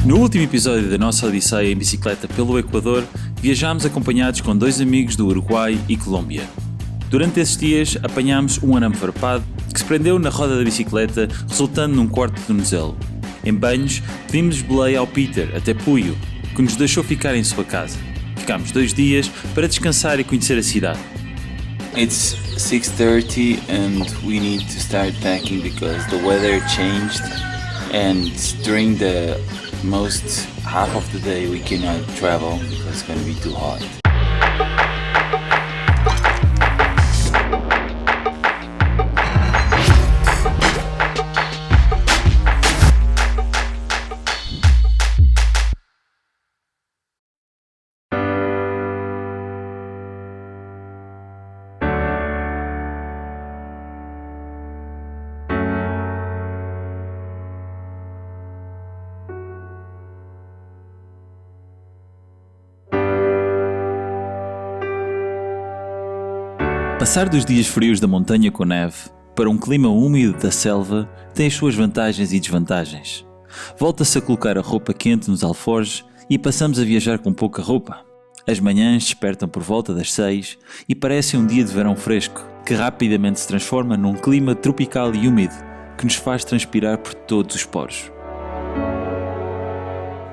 No último episódio da nossa odisseia em bicicleta pelo Equador, viajámos acompanhados com 2 amigos do Uruguai e Colômbia. Durante esses dias, apanhámos um arame farpado que se prendeu na roda da bicicleta, resultando num corte de tornozelo. Em Banhos, pedimos boleia ao Peter, até Puyo, que nos deixou ficar em sua casa. Ficámos 2 dias para descansar e conhecer a cidade. It's 6:30 and we need to start packing because the weather changed and during the most half of the day we cannot travel because it's going to be too hot. Passar dos dias frios da montanha com neve para um clima úmido da selva tem as suas vantagens e desvantagens. Volta-se a colocar a roupa quente nos alforjes e passamos a viajar com pouca roupa. As manhãs despertam por volta das 6 e parece um dia de verão fresco, que rapidamente se transforma num clima tropical e úmido, que nos faz transpirar por todos os poros.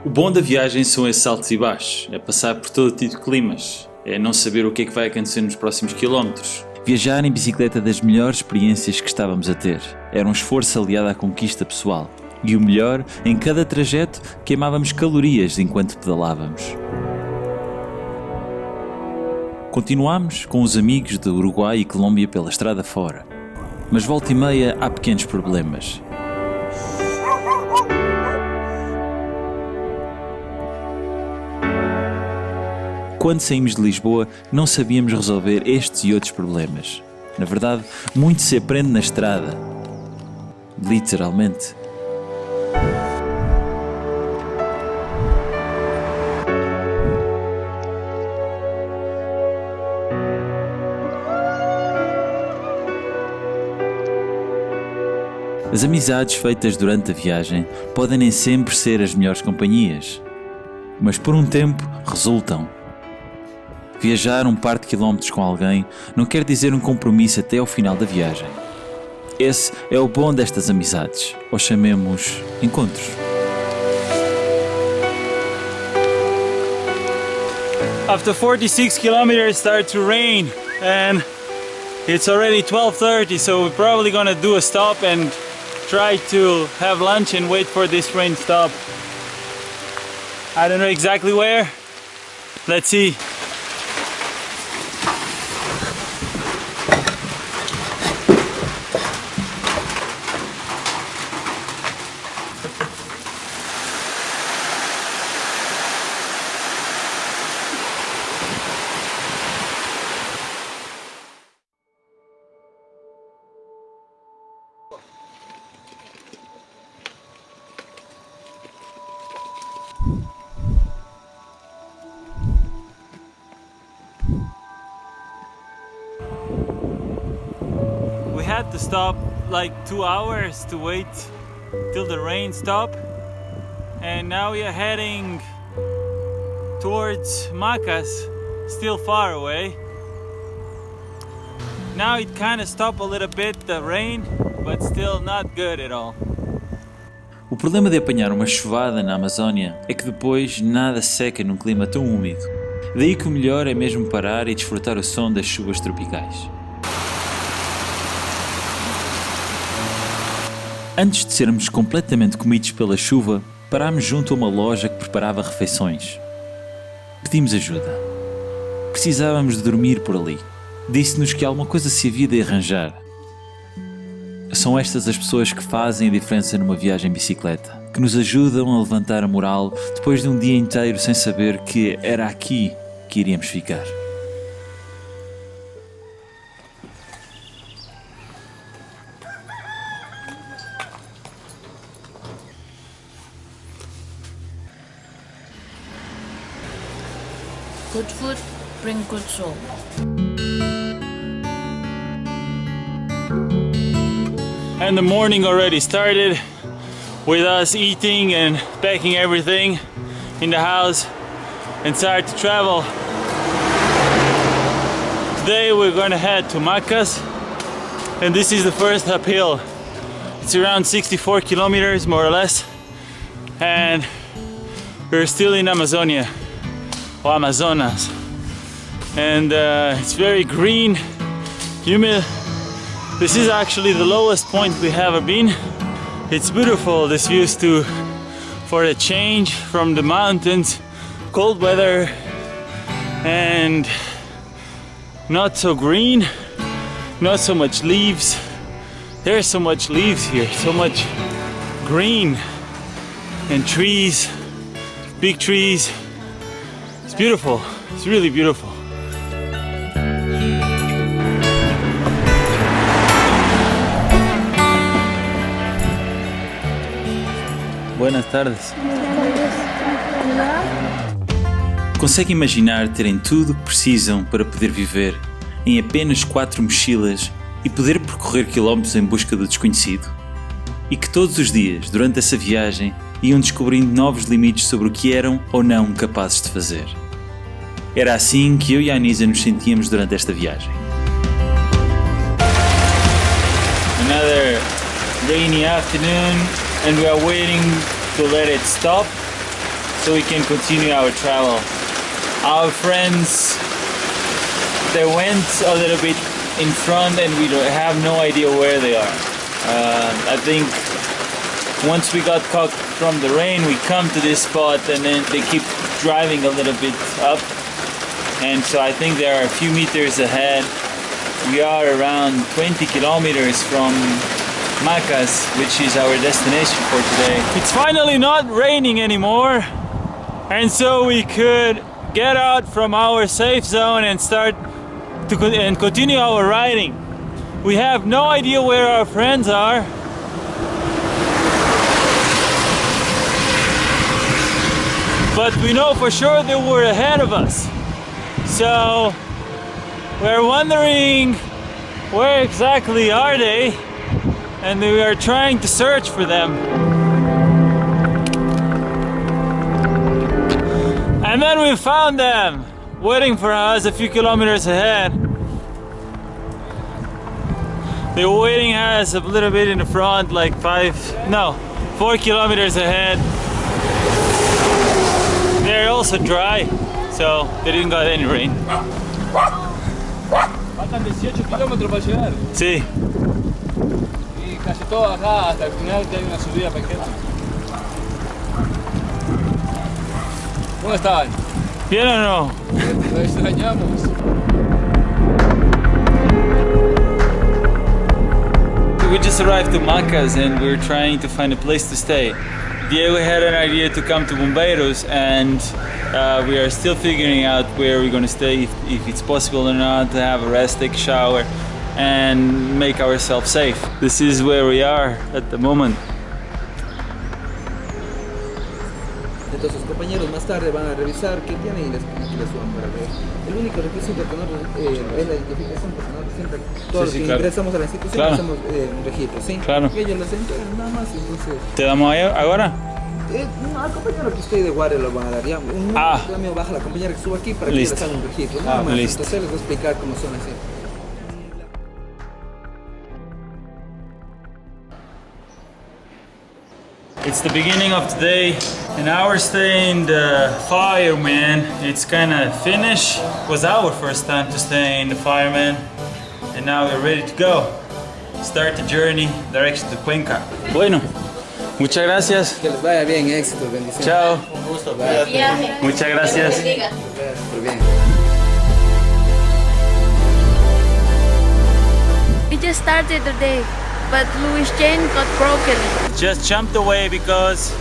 O bom da viagem são esses altos e baixos, é passar por todo tipo de climas, é não saber o que é que vai acontecer nos próximos quilómetros. Viajar em bicicleta é das melhores experiências que estávamos a ter. Era um esforço aliado à conquista pessoal. E o melhor, em cada trajeto queimávamos calorias enquanto pedalávamos. Continuámos com os amigos do Uruguai e Colômbia pela estrada fora. Mas volta e meia há pequenos problemas. Quando saímos de Lisboa, não sabíamos resolver estes e outros problemas. Na verdade, muito se aprende na estrada. Literalmente. As amizades feitas durante a viagem podem nem sempre ser as melhores companhias, mas por um tempo resultam. Viajar um par de quilómetros com alguém não quer dizer um compromisso até ao final da viagem. Esse é o bom destas amizades, ou chamemos encontros. After 46 kilometers start to rain and it's already 12:30, so we're probably gonna do a stop and try to have lunch and wait for this rain to stop. I don't know exactly where. Let's see. We had to stop like 2 hours to wait till the rain stopped, and now we are heading towards Macas, still far away. Now it kind of stopped a little bit, the rain, but still not good at all. O problema de apanhar uma chuvada na Amazónia é que depois nada seca num clima tão úmido. Daí que o melhor é mesmo parar e desfrutar o som das chuvas tropicais. Antes de sermos completamente comidos pela chuva, parámos junto a uma loja que preparava refeições. Pedimos ajuda. Precisávamos de dormir por ali. Disse-nos que alguma coisa se havia de arranjar. São estas as pessoas que fazem a diferença numa viagem em bicicleta, que nos ajudam a levantar a moral depois de um dia inteiro sem saber que era aqui que iríamos ficar. Good food bring good soul. And the morning already started. with us eating and packing everything in the house and start to travel. Today we're going to head to Macas, and this is the first uphill. It's around 64 kilometers more or less, and we're still in Amazonia or Amazonas, and it's very green, humid. This is actually the lowest point we have ever been. It's beautiful, this view is for a change from the mountains, cold weather, and not so green, not so much leaves. There's so much leaves here, so much green and trees, big trees. It's beautiful, it's really beautiful. Buenas tardes. Consegue imaginar terem tudo o que precisam para poder viver em apenas 4 mochilas e poder percorrer quilómetros em busca do desconhecido? E que todos os dias, durante essa viagem, iam descobrindo novos limites sobre o que eram ou não capazes de fazer. Era assim que eu e a Anisa nos sentíamos durante esta viagem. Another rainy afternoon, and we are waiting to let it stop so we can continue our travel. Our friends, they went a little bit in front and we have no idea where they are. I think once we got caught from the rain, we come to this spot and then they keep driving a little bit up, and so I think they are a few meters ahead. We are around 20 kilometers from Macas, which is our destination for today. It's finally not raining anymore, and so we could get out from our safe zone and start to continue our riding. We have no idea where our friends are. But we know for sure they were ahead of us. So we're wondering where exactly are they, and we are trying to search for them. And then we found them waiting for us a few kilometers ahead. They were waiting us a little bit in the front, like 4 kilometers ahead. They're also dry, so they didn't got any rain. Faltan 18 kilómetros para llegar. Sí. Y casi todo acá, hasta el final que hay una subida pequeña. ¿Cómo estaban? ¿Bien o no? Lo extrañamos. We just arrived to Macas and we're trying to find a place to stay. Diego had an idea to come to Bombeiros, and we are still figuring out where we're going to stay, if it's possible or not, to have a rest, take a shower, and make ourselves safe. This is where we are at the moment. Entonces compañeros más tarde van a revisar qué tienen y les suban para ver. El único requisito que nosotros es la identificación, porque nosotros siempre, todos los que claro. ingresamos a la institución, Claro. hacemos un registro, ¿sí? Claro. Y ellos les entregan nada más, entonces... ¿Te damos ahí ahora? No, al compañero que esté de guardia lo van a dar ya. Un cambio baja la compañera que suba aquí para que Listo. les haga un registro, nada más. Listo. Entonces les voy a explicar cómo son así. It's the beginning of today, and our stay in the Fireman, it's kind of finished. It was our first time to stay in the Fireman, and now we're ready to go. Start the journey direction to Cuenca. Bueno, muchas gracias. Que les vaya bien, éxito, bendiciones. Chao. Un gusto. Viaje. Muchas gracias. Muy bien. We just started the day, but Louis chain got broken. Just jumped away because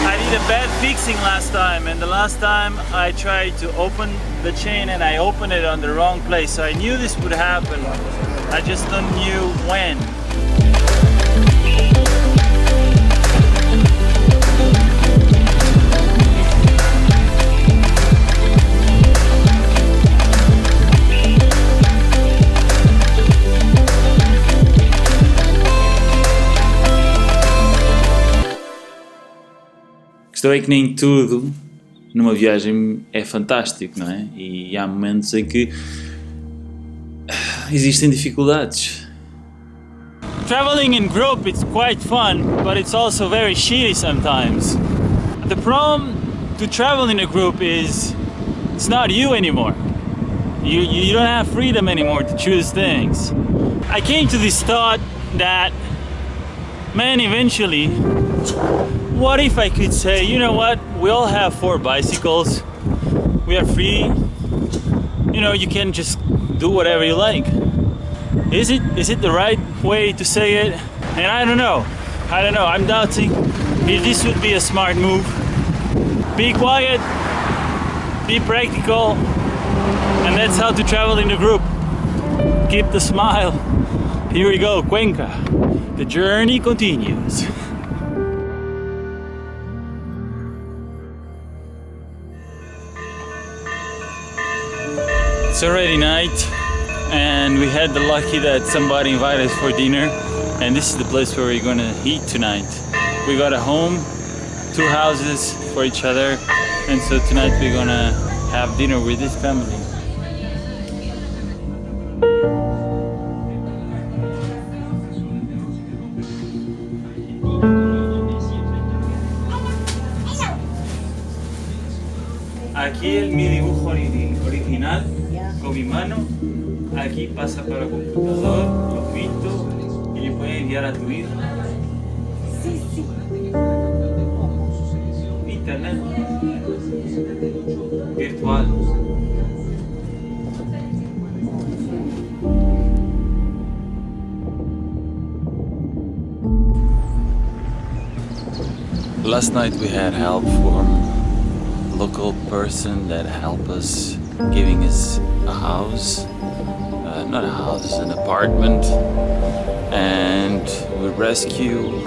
I did a bad fixing last time, and the last time I tried to open the chain and I opened it on the wrong place, so I knew this would happen. I just don't knew when. questão é que nem tudo numa viagem é fantástico, não é? E há momentos em que existem dificuldades. Traveling in group, it's quite fun, but it's also very shitty sometimes. The problem to travel in a group is it's not you anymore. You don't have freedom anymore to choose things. I came to this thought that, man, eventually, what if I could say, you know what, we all have 4 bicycles, we are free, you can just do whatever you like. Is it the right way to say it? And I don't know, I'm doubting if this would be a smart move. Be quiet, be practical, and that's how to travel in a group. Keep the smile. Here we go, Cuenca. The journey continues. It's already night, and we had the lucky that somebody invited us for dinner, and this is the place where we're gonna eat tonight. We got a home, 2 houses for each other, and so tonight we're gonna have dinner with this family. Aquí es mi dibujo original con mi mano. Aquí pasa para el computador, lo pinto y le puedes enviar a tu hijo. Sí. Internet virtual. Last night we had help from a local person that helped us, giving us a house, not a house, an apartment, and we rescued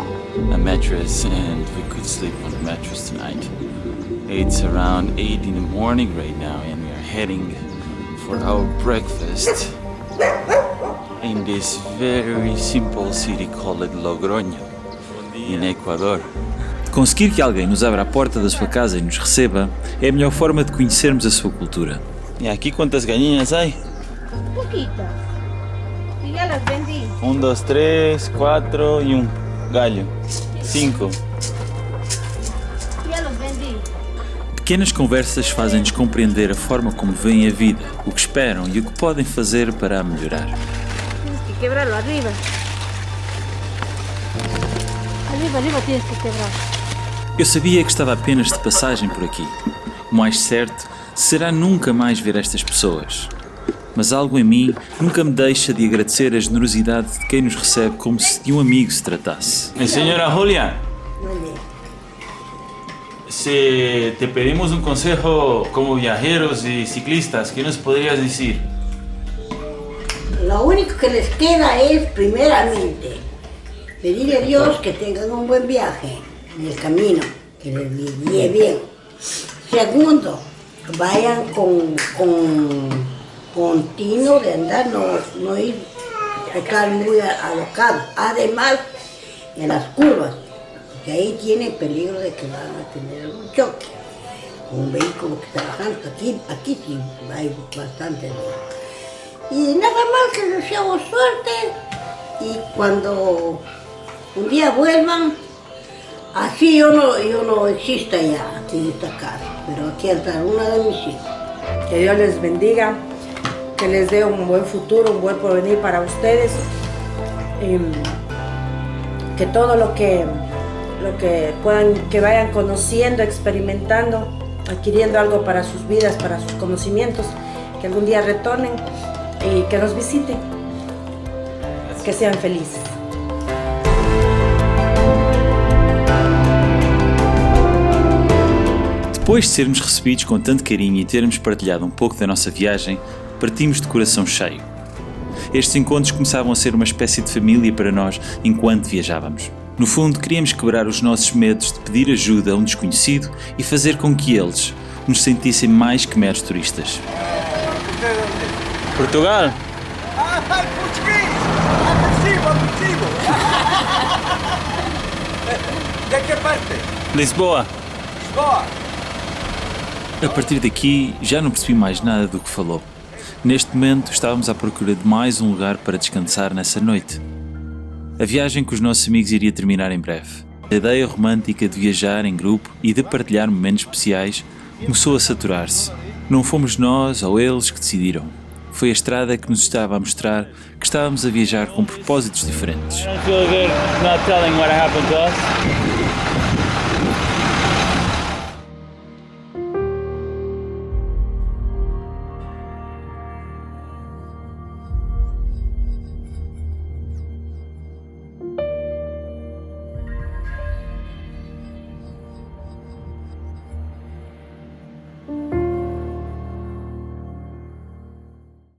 a mattress and we could sleep on the mattress tonight. It's around 8 in the morning right now and we are heading for our breakfast in this very simple city called Logroño in Ecuador. Conseguir que alguém nos abra a porta da sua casa e nos receba é a melhor forma de conhecermos a sua cultura. ¿Y aquí cuántas gallinas hay? Poquitas. Y ya las vendí. 1, 2, 3, 4 y un gallo. 5. Ya los vendí. Pequenas conversas fazem-nos compreender a forma como veem a vida, o que esperam e o que podem fazer para a melhorar. Tienes que quebrarlo arriba. Arriba tienes que quebrar. Eu sabia que estava apenas de passagem por aqui. O mais certo será nunca mais ver estas pessoas. Mas algo em mim nunca me deixa de agradecer a generosidade de quem nos recebe como se de um amigo se tratasse. Señora Julia, si te pedimos un consejo como viajeros y ciclistas, ¿qué nos podrías decir? Lo único que les queda es, primeramente, pedirle a Dios que tengan un buen viaje en el camino, que les guíe bien. Segundo, vayan con tino de andar, no ir a estar muy alocados. Además, en las curvas, porque ahí tienen peligro de que van a tener algún choque. Un vehículo que está bajando, aquí sí hay bastante. Y nada más que les deseamos suerte y cuando un día vuelvan, así yo no exista ya aquí en esta casa, pero aquí está una de mis hijos. Que Dios les bendiga, que les dé un buen futuro, un buen porvenir para ustedes. Que todo lo que puedan, que vayan conociendo, experimentando, adquiriendo algo para sus vidas, para sus conocimientos, que algún día retornen y que nos visiten, que sean felices. Depois de sermos recebidos com tanto carinho e termos partilhado um pouco da nossa viagem, partimos de coração cheio. Estes encontros começavam a ser uma espécie de família para nós enquanto viajávamos. No fundo, queríamos quebrar os nossos medos de pedir ajuda a um desconhecido e fazer com que eles nos sentissem mais que meros turistas. Portugal. Português! Aprecivo! Lisboa. Boa! A partir daqui já não percebi mais nada do que falou. Neste momento estávamos à procura de mais um lugar para descansar nessa noite. A viagem com os nossos amigos iria terminar em breve. A ideia romântica de viajar em grupo e de partilhar momentos especiais começou a saturar-se. Não fomos nós ou eles que decidiram. Foi a estrada que nos estava a mostrar que estávamos a viajar com propósitos diferentes. I don't feel good not telling what happened to us.